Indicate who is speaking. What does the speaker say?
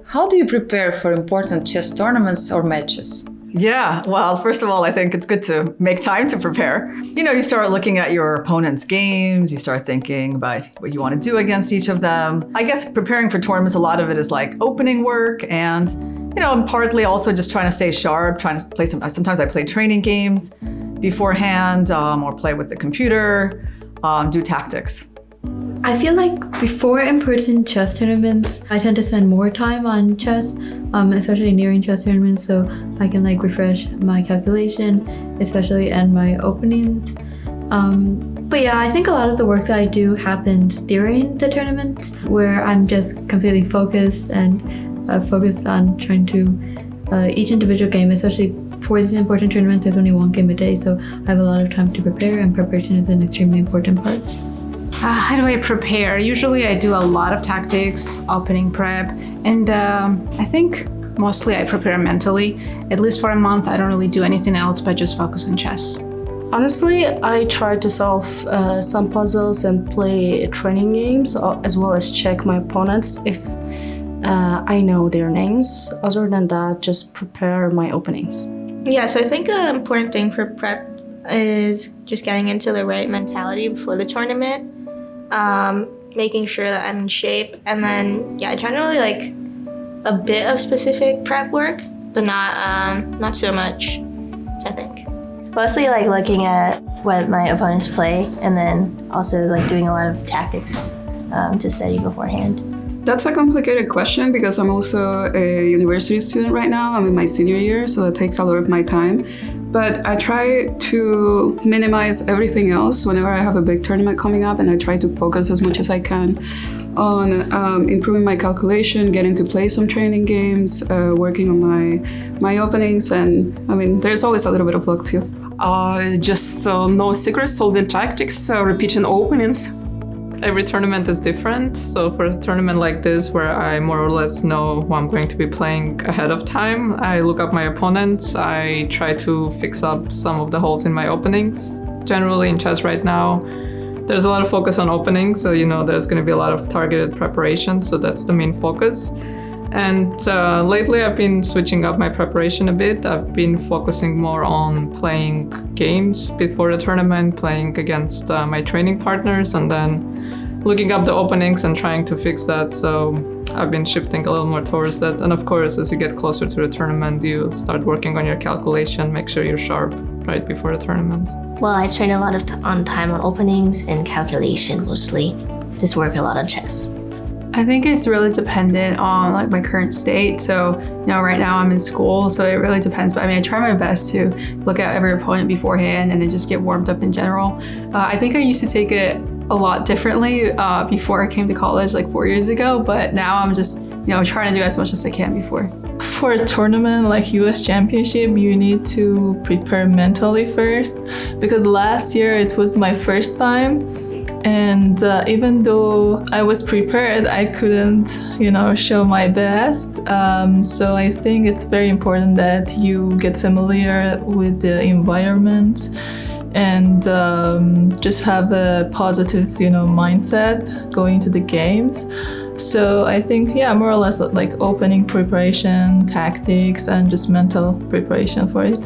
Speaker 1: How do you prepare for important chess tournaments or matches?
Speaker 2: Yeah, well, first of all, I think it's good to make time to prepare. You start looking at your opponent's games, you start thinking about what you want to do against each of them. I guess preparing for tournaments, a lot of it is like opening work and, and partly also just trying to stay sharp, trying to play sometimes I play training games beforehand or play with the computer, do tactics.
Speaker 3: I feel like before important chess tournaments, I tend to spend more time on chess, especially nearing chess tournaments, so I can refresh my calculation, especially and my openings. But yeah, I think a lot of the work that I do happens during the tournament, where I'm just completely focused and focused on trying to each individual game, especially for these important tournaments. There's only one game a day, so I have a lot of time to prepare, and preparation is an extremely important part.
Speaker 4: How do I prepare? Usually I do a lot of tactics, opening prep, and I think mostly I prepare mentally. At least for a month, I don't really do anything else but just focus on chess.
Speaker 5: Honestly, I try to solve some puzzles and play training games, as well as check my opponents if I know their names. Other than that, just prepare my openings.
Speaker 6: Yeah, so I think an important thing for prep is just getting into the right mentality before the tournament. Making sure that I'm in shape, and then generally a bit of specific prep work, but not so much, I think.
Speaker 7: Mostly looking at what my opponents play, and then also doing a lot of tactics to study beforehand.
Speaker 8: That's a complicated question because I'm also a university student right now. I'm in my senior year, so that takes a lot of my time. But I try to minimize everything else whenever I have a big tournament coming up, and I try to focus as much as I can on improving my calculation, getting to play some training games, working on my openings, and there's always a little bit of luck too.
Speaker 9: Just no secrets, solving tactics, repeating openings. Every tournament is different, so for a tournament like this where I more or less know who I'm going to be playing ahead of time, I look up my opponents, I try to fix up some of the holes in my openings. Generally in chess right now, there's a lot of focus on openings, so there's going to be a lot of targeted preparation, so that's the main focus. And lately I've been switching up my preparation a bit. I've been focusing more on playing games before the tournament, playing against my training partners, and then looking up the openings and trying to fix that. So I've been shifting a little more towards that. And of course, as you get closer to the tournament, you start working on your calculation, make sure you're sharp right before the tournament.
Speaker 7: Well, I spend a lot of time on openings and calculation mostly. Just work a lot on chess.
Speaker 10: I think it's really dependent on my current state. So, right now I'm in school, so it really depends. But I try my best to look at every opponent beforehand and then just get warmed up in general. I think I used to take it a lot differently before I came to college 4 years ago, but now I'm just, trying to do as much as I can before.
Speaker 11: For a tournament like US Championship, you need to prepare mentally first, because last year it was my first time. And even though I was prepared, I couldn't, show my best. So I think it's very important that you get familiar with the environment and just have a positive, mindset going to the games. So I think, more or less opening preparation, tactics, and just mental preparation for it.